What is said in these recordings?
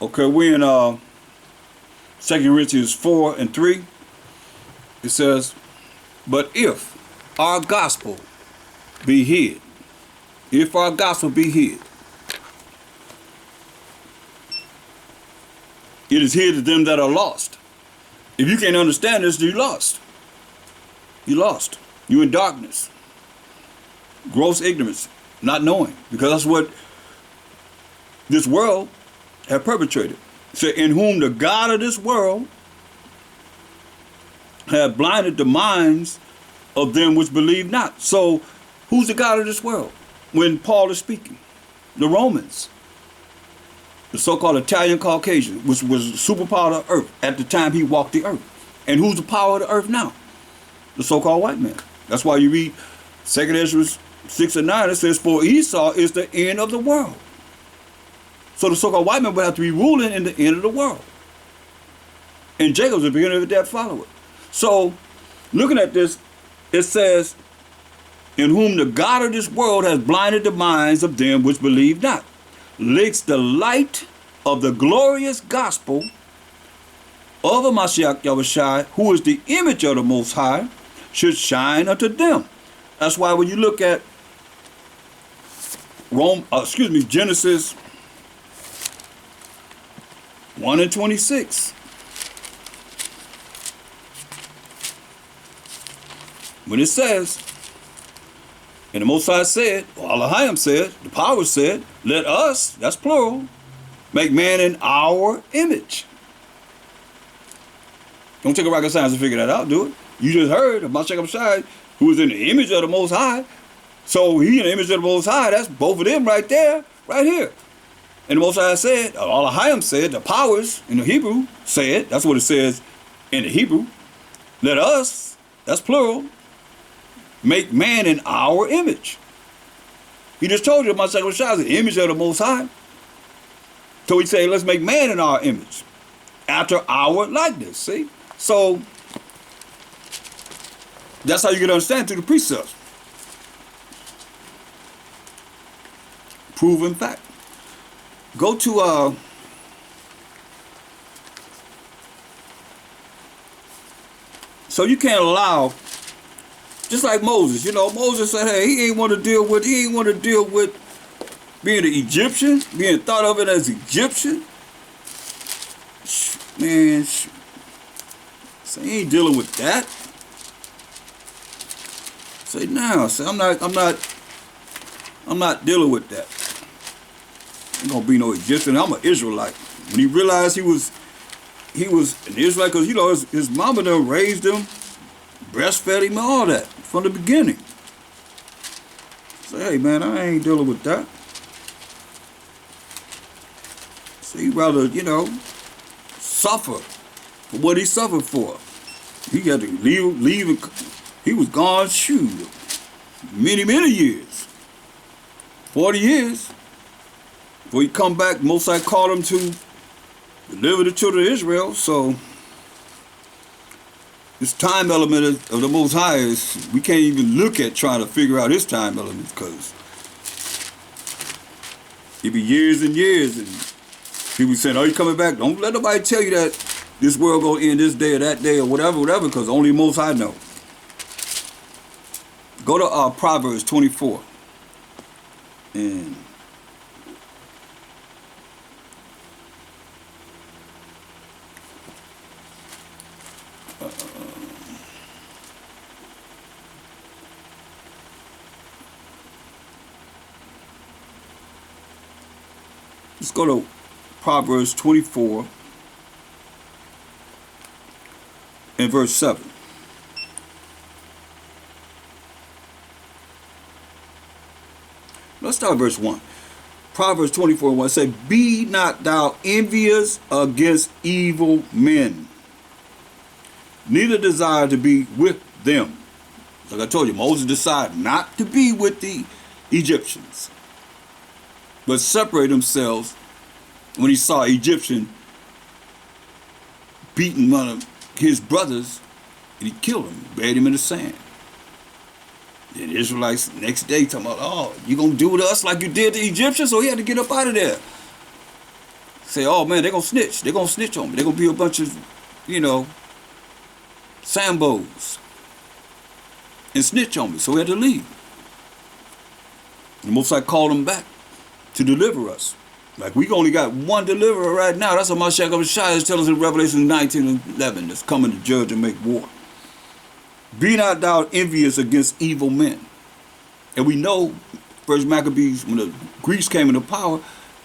Okay, we're in 2 Corinthians 4 and 3. It says, but if our gospel be hid, if our gospel be hid, it is hid to them that are lost. If you can't understand this, you're lost. You're lost. You're in darkness. Gross ignorance, not knowing. Because that's what this world have perpetrated. So in whom the God of this world have blinded the minds of them which believe not. So who's the God of this world? When Paul is speaking, the Romans, the so-called Italian Caucasian, which was the superpower of the earth at the time he walked the earth. And who's the power of the earth now? The so-called white man. That's why you read 2 Ezra 6 and 9, it says, for Esau is the end of the world. So the so-called white man would have to be ruling in the end of the world. And Jacob's the beginning of that follower. So, looking at this, it says, in whom the God of this world has blinded the minds of them which believe not, lest the light of the glorious gospel of a Mashiach Yahushua, who is the image of the Most High, should shine unto them. That's why when you look at Genesis 1 and 26, when it says, and the Most High said, or Elohim said, the power said, let us, that's plural, make man in our image. Don't take a rocket science to figure that out, do it. You just heard of Mashiach Yahushua, who is in the image of the Most High. So he in the image of the Most High, that's both of them right there, right here. And the Most High said, Elohim said, the powers in the Hebrew said, that's what it says in the Hebrew, let us, that's plural, make man in our image. He just told you Mashiach Yahushua is the image of the Most High. So he said, let's make man in our image, after our likeness, see? So, that's how you can understand through the precepts. Proven fact. Go to so you can't allow, just like Moses, you know, Moses said, hey, he ain't want to deal with being an Egyptian, being thought of it as Egyptian. Man, so he ain't dealing with that. Say now, say I'm not dealing with that. Ain't gonna be no Egyptian. I'm an Israelite. When he realized he was an Israelite, because you know his mama done raised him, breastfed him, and all that from the beginning. Say, hey man, I ain't dealing with that. So he rather, you know, suffer for what he suffered for. He got to leave. He was gone, many years. 40 years. Before he come back, Mosai called him to deliver the children of Israel. So this time element of the Most High is, we can't even look at trying to figure out his time element, because it be years and years, and people saying, "Oh, you coming back?" Don't let nobody tell you that this world gonna end this day or that day or whatever, because only Most High know. Go to Proverbs 24 and let's go to Proverbs 24 and verse 7. Let's start verse 1. Proverbs 24 and 1 say, be not thou envious against evil men, neither desire to be with them. Like I told you, Moses decided not to be with the Egyptians, but separate themselves when he saw an Egyptian beating one of his brothers, and he killed him, buried him in the sand. The Israelites next day talking about, oh, you gonna do with us like you did the Egyptians? So he had to get up out of there. Say, oh man, they're gonna snitch. They're gonna snitch on me. They're gonna be a bunch of, Sambos and snitch on me. So we had to leave. The Most High called them back to deliver us. Like we only got one deliverer right now. That's what Cashapp is telling us in Revelation 19 and 11. That's coming to judge and make war. Be not thou envious against evil men. And we know, First Maccabees, when the Greeks came into power,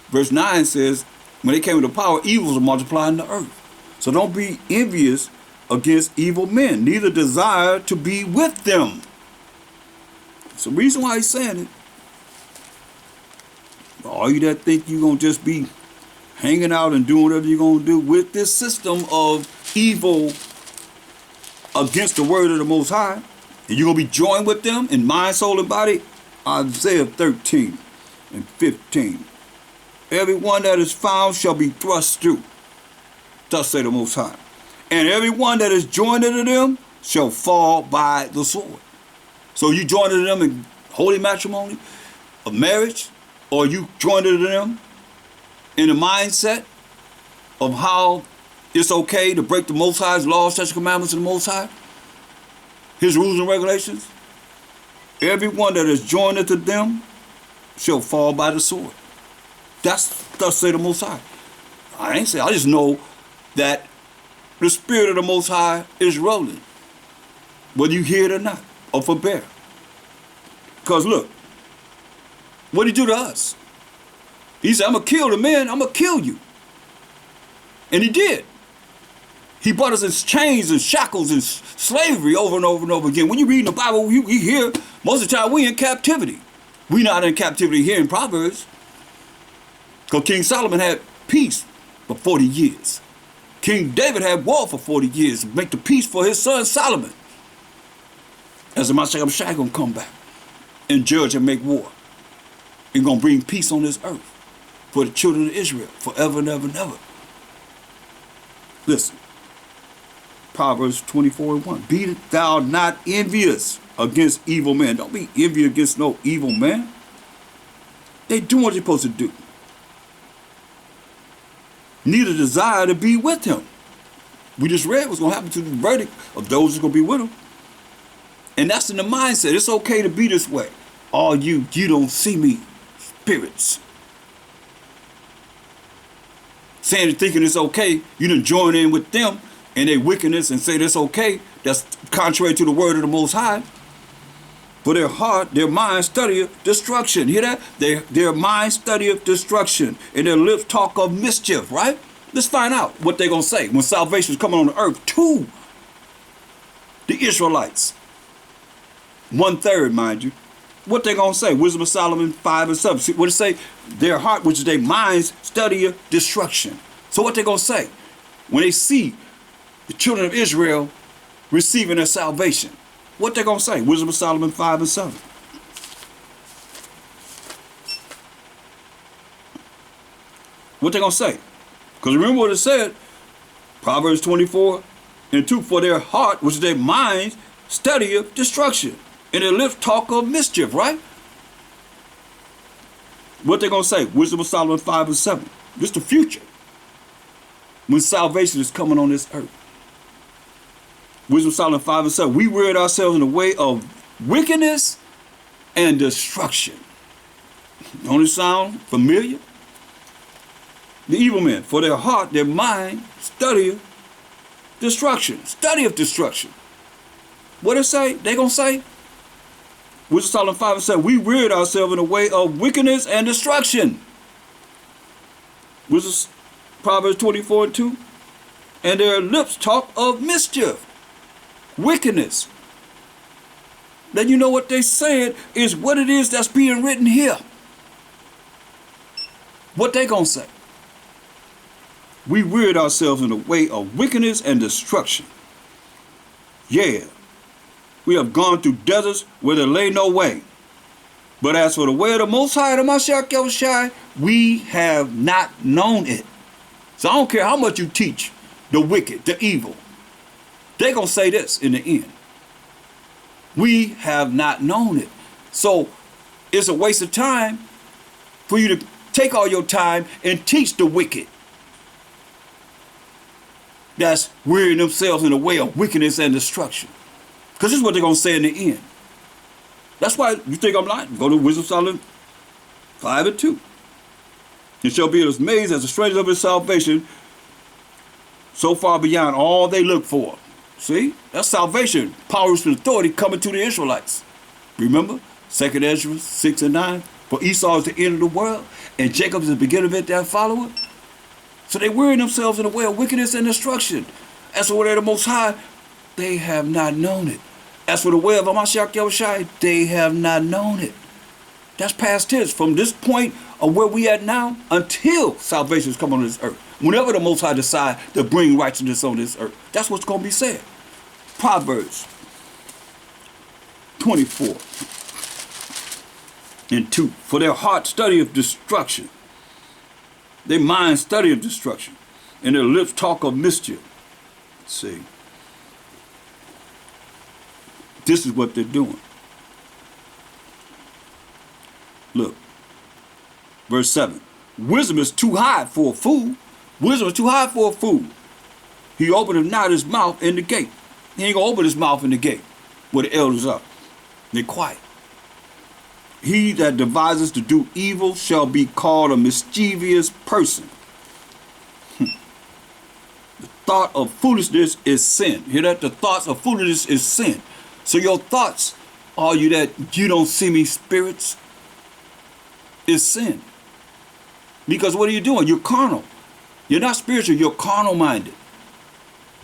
verse 9 says, when they came into power, evils were multiplied in the earth. So don't be envious against evil men, neither desire to be with them. It's the reason why he's saying it. All you that think you're going to just be hanging out and doing whatever you're going to do with this system of evil against the word of the Most High, and you're going to be joined with them in mind, soul, and body. Isaiah 13 and 15. Everyone that is found shall be thrust through. Thus say the Most High. And everyone that is joined unto them shall fall by the sword. So you joined unto them in holy matrimony, of marriage, or you joined unto them in the mindset of how it's okay to break the Most High's laws, statutes, commandments of the Most High, his rules and regulations. Everyone that is joined unto them shall fall by the sword. That's thus say the Most High. I ain't say, I just know that the Spirit of the Most High is rolling, whether you hear it or not, or forbear. Because look, what did he do to us? He said, I'm going to kill the men, I'm going to kill you. And he did. He brought us in chains and shackles and slavery over and over and over again. When you read in the Bible, we hear most of the time we in captivity. We not in captivity here in Proverbs. Because King Solomon had peace for 40 years. King David had war for 40 years to make the peace for his son Solomon. As the Mashiach going to come back and judge and make war. And going to bring peace on this earth for the children of Israel forever and ever and ever. Listen. Proverbs 24 and 1. Be thou not envious against evil men. Don't be envious against no evil man. They do what they're supposed to do. Neither desire to be with him. We just read what's going to happen to the verdict of those who's going to be with him. And that's in the mindset. It's okay to be this way. All you don't see me spirits. Saying and thinking it's okay, you done join in with them and their wickedness and say that's okay. That's contrary to the word of the Most High. For their heart, their mind studieth destruction. Hear that? Their mind studieth destruction, and their lips talk of mischief, right? Let's find out what they're going to say when salvation is coming on the earth to the Israelites. 1/3, mind you. What they going to say? Wisdom of Solomon 5 and 7. See what it say? Their heart, which is their minds, studieth destruction. So what they going to say when they see the children of Israel receiving their salvation? What they going to say? Wisdom of Solomon 5 and 7. What they going to say? Because remember what it said. Proverbs 24 and 2. For their heart, which is their minds, studieth destruction, and their lips talk of mischief, right? What they going to say? Wisdom of Solomon 5 and 7. This is the future. When salvation is coming on this earth. Wisdom of Solomon 5 and 7. We reared ourselves in the way of wickedness and destruction. Don't it sound familiar? The evil men, for their heart, their mind, studieth destruction. Studieth destruction. What it say? They gonna say? Wisdom of Solomon 5 and 7. We reared ourselves in the way of wickedness and destruction. Wisdom Proverbs 24 and 2. And their lips talk of mischief. Wickedness. Then you know what they said is what it is that's being written here. What they gonna say? We reared ourselves in the way of wickedness and destruction. Yeah, we have gone through deserts where there lay no way. But as for the way of the Most High, the Mashiach, we have not known it. So I don't care how much you teach the wicked, the evil. They're going to say this in the end. We have not known it. So it's a waste of time for you to take all your time and teach the wicked that's wearying themselves in the way of wickedness and destruction. Because this is what they're going to say in the end. That's why you think I'm lying. Go to Wisdom of Solomon 5:2. It shall be as amazed as the strength of his salvation, so far beyond all they look for. See? That's salvation, power and authority coming to the Israelites. Remember? 2nd Ezra 6 and 9. For Esau is the end of the world, and Jacob is the beginning of it that follower. So they weary themselves in the way of wickedness and destruction. As for the way of the Most High, they have not known it. As for the way of Amashiach Yahushai, they have not known it. That's past tense. From this point of where we at now until salvation is come on this earth. Whenever the Most High decide to bring righteousness on this earth, that's what's going to be said. Proverbs 24 and 2. For their heart study of destruction, their mind study of destruction, and their lips talk of mischief. Let's see. This is what they're doing. Look, verse 7. Wisdom is too high for a fool. Wisdom is too high for a fool. He openeth not his mouth in the gate. He ain't gonna open his mouth in the gate where the elders are. They're quiet. He that devises to do evil shall be called a mischievous person. The thought of foolishness is sin. Hear that? The thoughts of foolishness is sin. So your thoughts, are you that you don't see me spirits, is sin. Because what are you doing? You're carnal. You're not spiritual, you're carnal minded.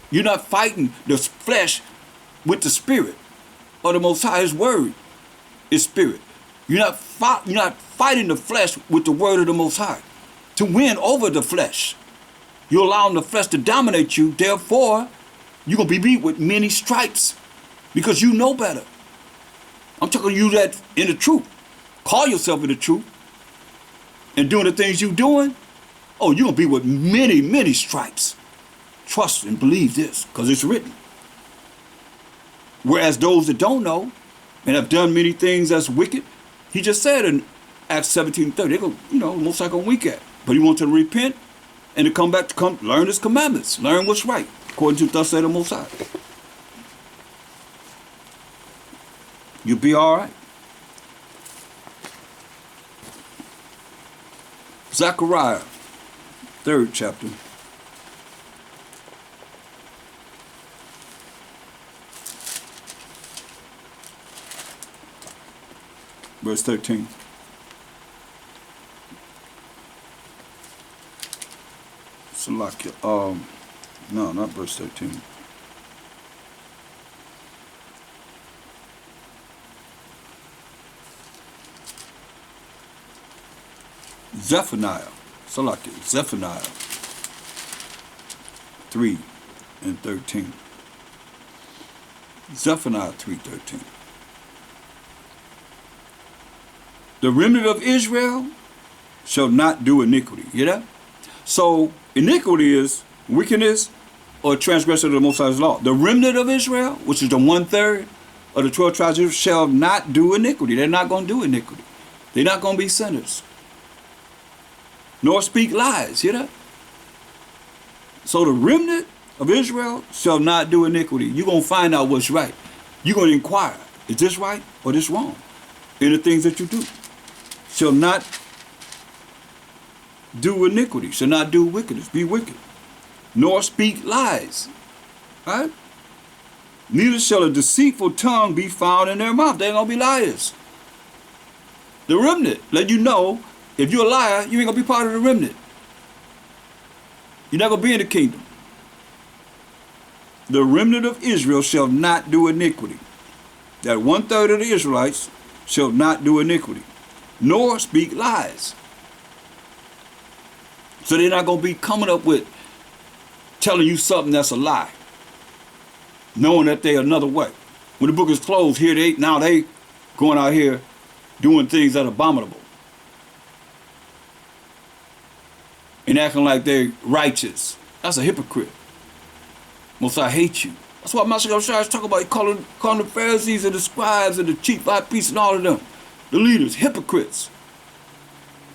You're not fighting the flesh with the spirit or the Most High. His word is spirit. You're not fighting the flesh with the word of the Most High to win over the flesh. You're allowing the flesh to dominate you. Therefore, you're going to be beat with many stripes because you know better. I'm talking to you that in the truth. Call yourself in the truth and doing the things you're doing. Oh, you're going to be with many, many stripes. Trust and believe this because it's written. Whereas those that don't know and have done many things that's wicked, he just said in Acts 17:30, they go, most like on week at. But he wants to repent and to come back to learn his commandments, learn what's right, according to thus said the Most High. You'll be all right. Zechariah, 3rd chapter. Verse 13. Salakia. No, not verse 13. Zephaniah. Salakia. Zephaniah 3 and 13. Zephaniah 3:13. The remnant of Israel shall not do iniquity. You hear that? So iniquity is wickedness or transgression of the Most High's law. The remnant of Israel, which is the 1/3 of the 12 tribes of Israel, shall not do iniquity. They're not going to do iniquity. They're not going to be sinners. Nor speak lies. Hear that? So the remnant of Israel shall not do iniquity. You're going to find out what's right. You're going to inquire, is this right or this wrong? In the things that you do. Shall not do iniquity, shall not do wickedness, be wicked, nor speak lies. Right? Neither shall a deceitful tongue be found in their mouth. They ain't gonna be liars. The remnant, let you know, if you're a liar, you ain't gonna be part of the remnant. You're not gonna be in the kingdom. The remnant of Israel shall not do iniquity. That 1/3 of the Israelites shall not do iniquity, nor speak lies. So they're not going to be coming up with telling you something that's a lie, knowing that they're another way. When the book is closed, now they going out here doing things that are abominable and acting like they're righteous. That's a hypocrite. Most I hate you. That's why Master Shai is talking about calling the Pharisees and the scribes and the chief high priests and all of them, the leaders, hypocrites.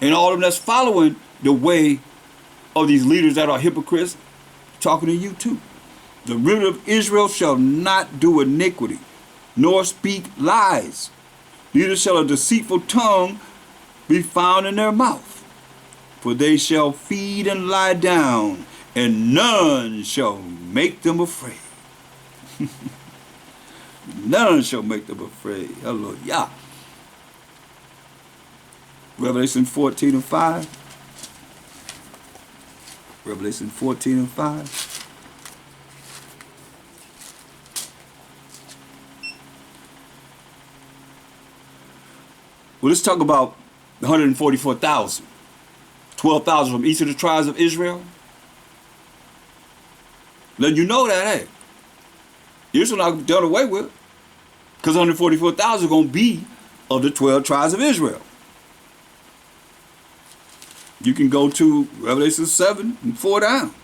And all of them that's following the way of these leaders that are hypocrites, talking to you too. The remnant of Israel shall not do iniquity, nor speak lies. Neither shall a deceitful tongue be found in their mouth. For they shall feed and lie down, and none shall make them afraid. None shall make them afraid. Hallelujah. Revelation 14 and 5. Revelation 14 and 5. Well, let's talk about the 144,000. 12,000 from each of the tribes of Israel. Let you know that, hey, Israel not done away with, because 144,000 are going to be of the 12 tribes of Israel. You can go to Revelation 7 and 4 down.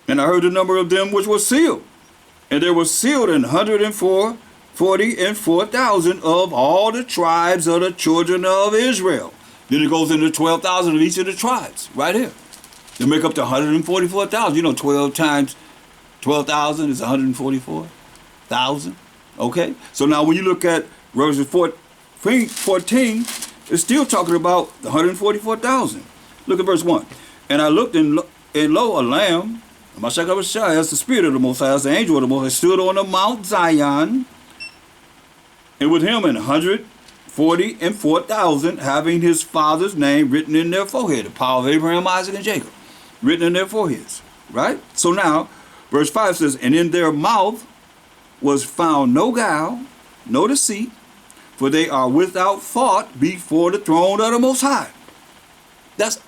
And I heard the number of them which were sealed. And there were sealed in 144,000 of all the tribes of the children of Israel. Then it goes into 12,000 of each of the tribes, right here. They make up to 144,000. You know, 12 times 12,000 is 144,000. Okay? So now when you look at Revelation 14, it's still talking about the 144,000. Look at verse 1. And I looked, and lo, a lamb, as the Spirit of the Most High, as the angel of the Most High, stood on the Mount Zion, and with him 144,000, having his father's name written in their forehead, the power of Abraham, Isaac, and Jacob, written in their foreheads. Right? So now, verse 5 says, and in their mouth was found no guile, no deceit, for they are without fault before the throne of the Most High. That's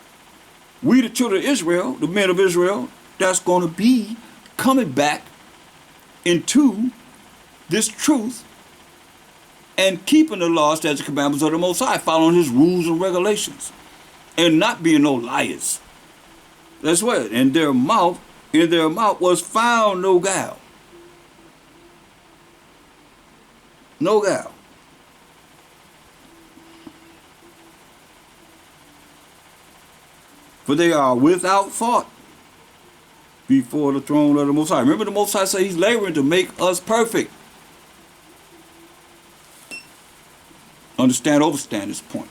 we, the children of Israel, the men of Israel, that's going to be coming back into this truth and keeping the laws, statutes, and commandments of the Most High, following his rules and regulations, and not being no liars. That's what. In their mouth was found no guile. No guile. For they are without fault before the throne of the Most High. Remember, the Most High said he's laboring to make us perfect. Overstand this point.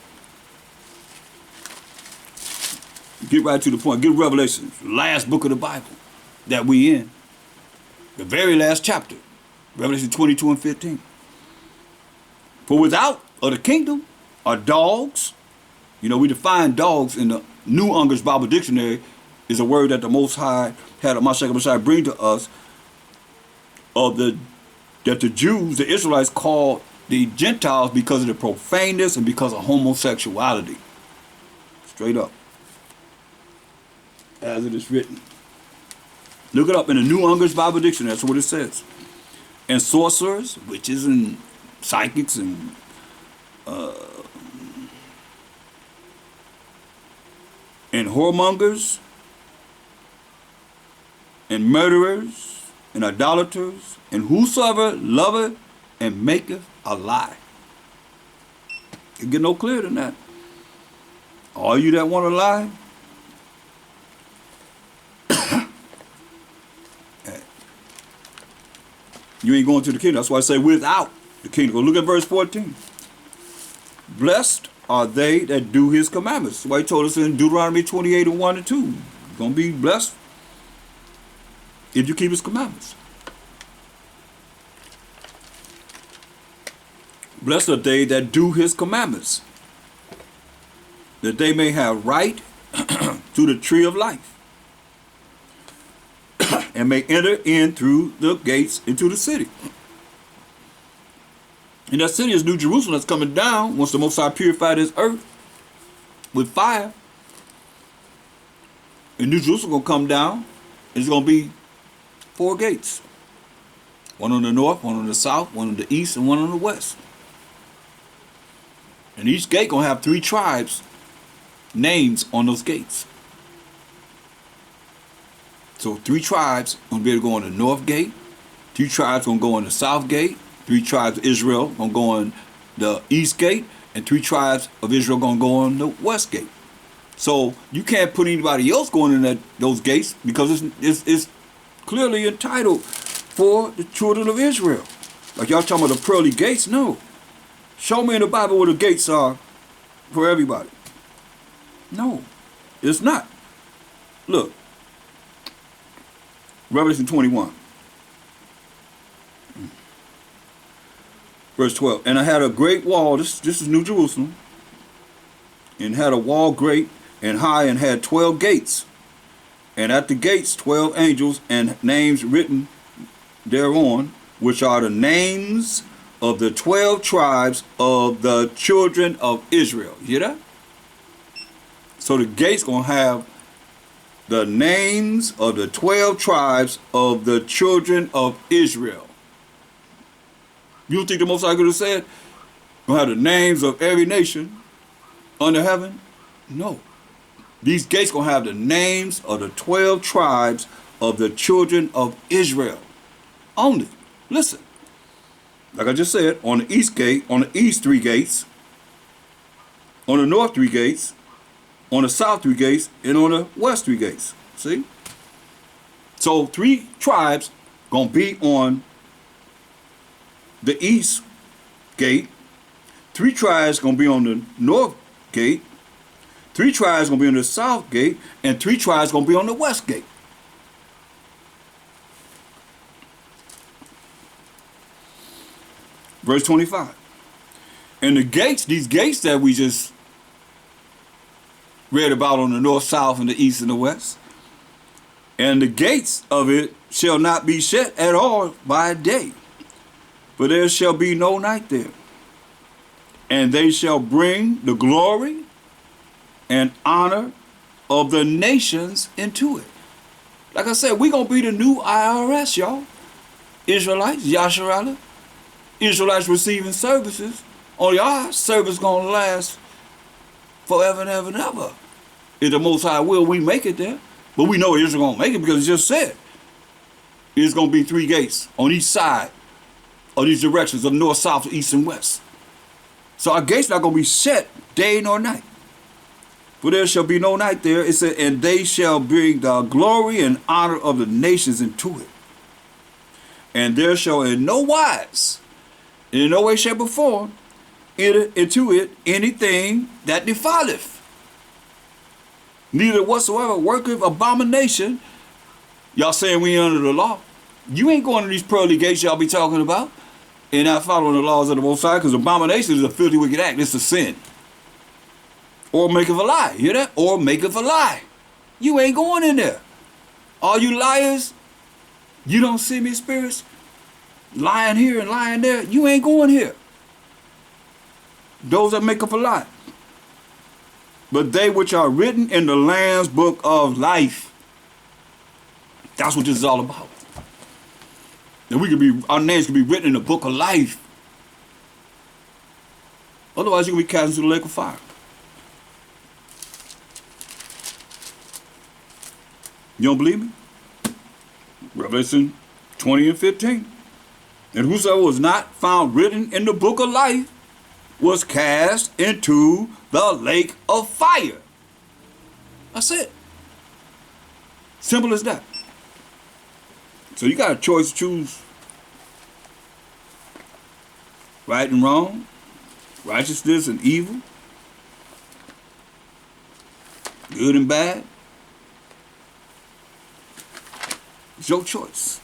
Get right to the point. Get Revelation, the last book of the Bible that we in. The very last chapter. Revelation 22 and 15. For without of the kingdom are dogs. You know, we define dogs in the New Unger's Bible Dictionary is a word that the Most High had a Messiah bring to us that the Jews, the Israelites, called the Gentiles because of the profaneness and because of homosexuality. Straight up. As it is written. Look it up in the New Unger's Bible Dictionary. That's what it says. And sorcerers, witches and psychics and whoremongers and murderers and idolaters and whosoever loveth and maketh a lie. It get no clearer than that. All you that want to lie, you ain't going to the kingdom. That's why I say without the kingdom. Go look at verse 14. Blessed are they that do his commandments. That's why he told us in Deuteronomy 28 and 1 and 2. You're going to be blessed if you keep his commandments. Blessed are they that do his commandments, that they may have right to the tree of life, and may enter in through the gates into the city. And that city is New Jerusalem that's coming down once the Most High purified his earth with fire. And New Jerusalem going to come down. It's going to be 4 gates. One on the north, one on the south, one on the east, and one on the west. And each gate going to have 3 tribes names on those gates. So 3 tribes going to be able to go on the north gate. 2 tribes going to go on the south gate. 3 tribes of Israel going to go on the east gate. And 3 tribes of Israel going to go on the west gate. So you can't put anybody else going in those gates because it's clearly entitled for the children of Israel. Like y'all talking about the pearly gates? No. Show me in the Bible where the gates are for everybody. No, it's not. Look, Revelation 21, verse 12. And I had a great wall, this is New Jerusalem, and had a wall great and high, and had 12 gates. And at the gates 12 angels, and names written thereon, which are the names of the 12 tribes of the children of Israel. You hear that? So the gates going to have the names of the 12 tribes of the children of Israel. You don't think the Most High could have said, going to have the names of every nation under heaven? No. These gates going to have the names of the 12 tribes of the children of Israel. Only. Listen. Like I just said, on the east gate, on the east 3 gates, on the north 3 gates, on the south 3 gates, and on the west 3 gates. See? So 3 tribes gonna be on the east gate, 3 tribes gonna be on the north gate, 3 tribes gonna be on the south gate, and 3 tribes gonna be on the west gate. Verse 25. And the gates, these gates that we just read about on the north, south, and the east and the west, and the gates of it shall not be shut at all by day, for there shall be no night there. And they shall bring the glory and honor of the nations into it. Like I said, we're going to be the new IRS, y'all. Israelites, Yasharala. Israelites receiving services. Only our service going to last forever and ever and ever. If the Most High will, we make it there. But we know Israel going to make it because it just said it's going to be 3 gates on each side of these directions of north, south, east, and west. So our gates not going to be shut day nor night. For there shall be no night there. It said, and they shall bring the glory and honor of the nations into it. And there shall in no wise, in no way, shape, or form, enter into it anything that defileth, neither whatsoever worketh abomination. Y'all saying we ain't under the law. You ain't going to these pearly gates y'all be talking about and not following the laws of the Most High, because abomination is a filthy wicked act. It's a sin. Or maketh a lie. Hear that? Or maketh a lie. You ain't going in there. All you liars, you don't see me spirits lying here and lying there. You ain't going here. Those that make up a lie. But they which are written in the Lamb's book of life. That's what this is all about. And we could be, our names could be written in the book of life. Otherwise, you can be cast into the lake of fire. You don't believe me? Revelation 20 and 15. And whosoever was not found written in the book of life was cast into the lake of fire. That's it. Simple as that. So you got a choice to choose right and wrong, righteousness and evil, good and bad. It's your choice.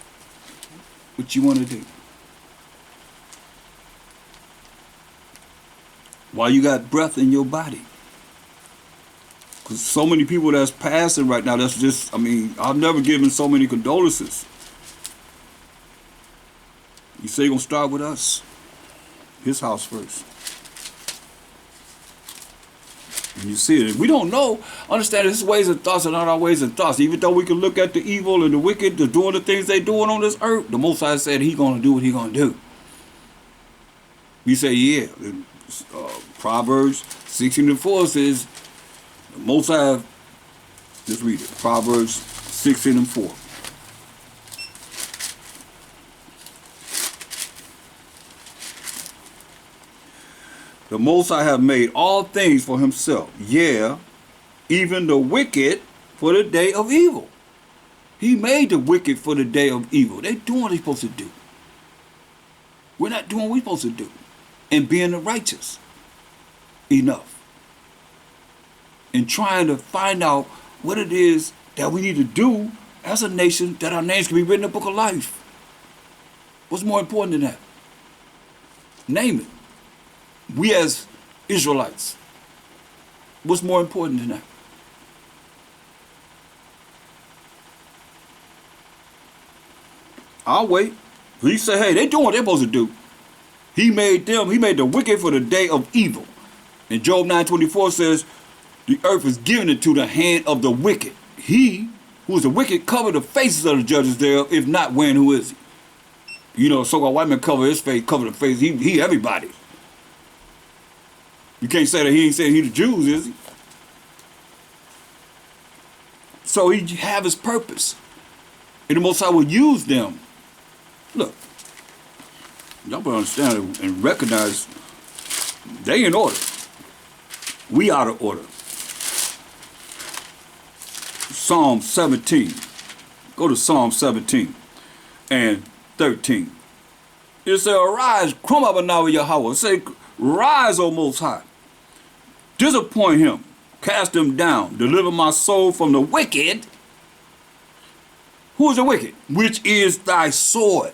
What you want to do. While you got breath in your body. Because so many people that's passing right now, that's just, I mean, I've never given so many condolences. You say you're going to start with us. His house first. And you see it. We don't know. Understand his ways and thoughts are not our ways and thoughts. Even though we can look at the evil and the wicked, they're doing the things they're doing on this earth, the Most High said he's going to do what he's going to do. We say, yeah. Proverbs 16 and 4 says, the Most High, let's read it. Proverbs 16 and 4. The Most High have made all things for himself. Yeah, even the wicked for the day of evil. He made the wicked for the day of evil. They doing what they're supposed to do. We're not doing what we're supposed to do. And being the righteous enough. And trying to find out what it is that we need to do as a nation, that our names can be written in the book of life. What's more important than that? Name it. We as Israelites. What's more important than that? I'll wait. He said, hey, they doing what they're supposed to do. He made the wicked for the day of evil. And Job 9:24 says, the earth is given into the hand of the wicked. He who is the wicked covered the faces of the judges thereof, if not, when who is he? You know, so-called white man cover his face, cover the face. He everybody. You can't say that he ain't saying he the Jews, is he? So he have his purpose. And the Most High will use them. Look, y'all better understand and recognize they in order. We out of order. Psalm 17. Go to Psalm 17 and 13. It says, arise, come up now with Yahweh. Say, rise, O Most High. Disappoint him, cast him down, deliver my soul from the wicked. Who is the wicked? Which is thy sword.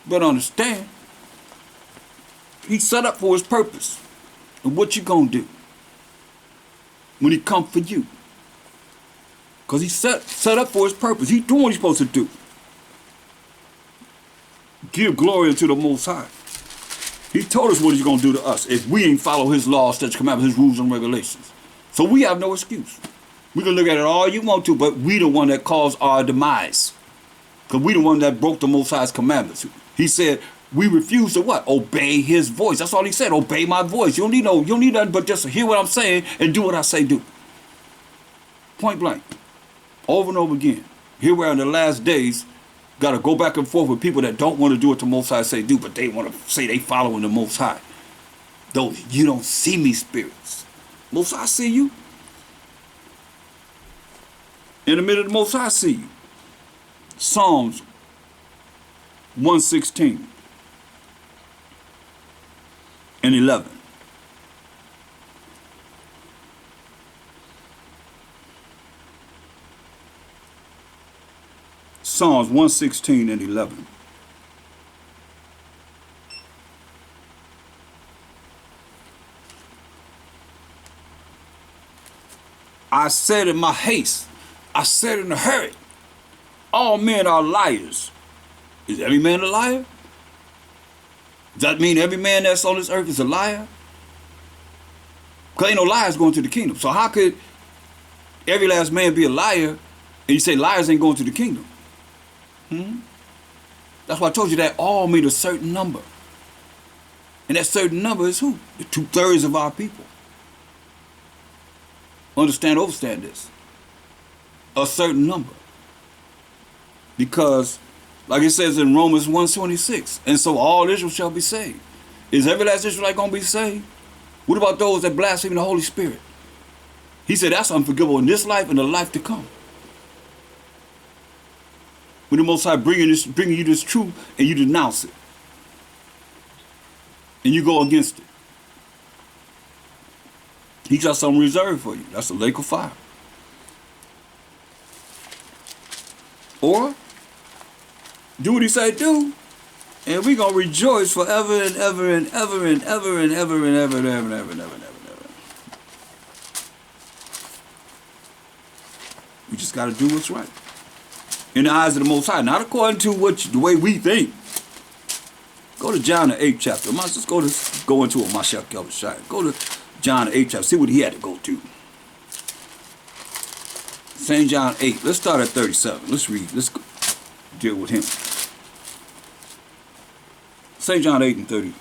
Better understand. He set up for his purpose. And what you gonna do when he come for you? Because he set up for his purpose. He doing what he's supposed to do. Give glory unto the Most High. He told us what he's going to do to us if we ain't follow his laws, statutes, commandments, his rules and regulations. So we have no excuse. We can look at it all you want to, but we the one that caused our demise. Because we the one that broke the Most High's commandments. He said, we refuse to what? Obey his voice. That's all he said. Obey my voice. You don't need nothing but just to hear what I'm saying and do what I say do. Point blank. Over and over again. Here we are in the last days. Got to go back and forth with people that don't want to do what the Most High say do, but they want to say they following the Most High. Those you don't see me spirits. Most High see you. In the middle of the Most High see you. Psalms 116 and 11. Psalms 116 and 11. I said in my haste, I said in a hurry, all men are liars. Is every man a liar? Does that mean every man that's on this earth is a liar? Because ain't no liars going to the kingdom. So how could every last man be a liar and you say liars ain't going to the kingdom? That's why I told you that all mean a certain number. And that certain number is who? The 2/3 of our people. Overstand this. A certain number. Because, like it says in Romans 1:26, and so all Israel shall be saved. Is every last Israelite going to be saved? What about those that blaspheme the Holy Spirit? He said that's unforgivable in this life and the life to come. When the Most High bringing you this truth and you denounce it. And you go against it. He got something reserved for you. That's a lake of fire. Or do what he said do, and we're going to rejoice forever and ever and ever and ever and ever and ever and ever and ever and ever and ever and ever. We just got to do what's right. In the eyes of the Most High, not according to the way we think. Go to John the 8th chapter. Let's just go into it. Go to John the 8th chapter. See what he had to go to. St. John 8. Let's start at 37. Let's read. Let's deal with him. St. John 8 and 30.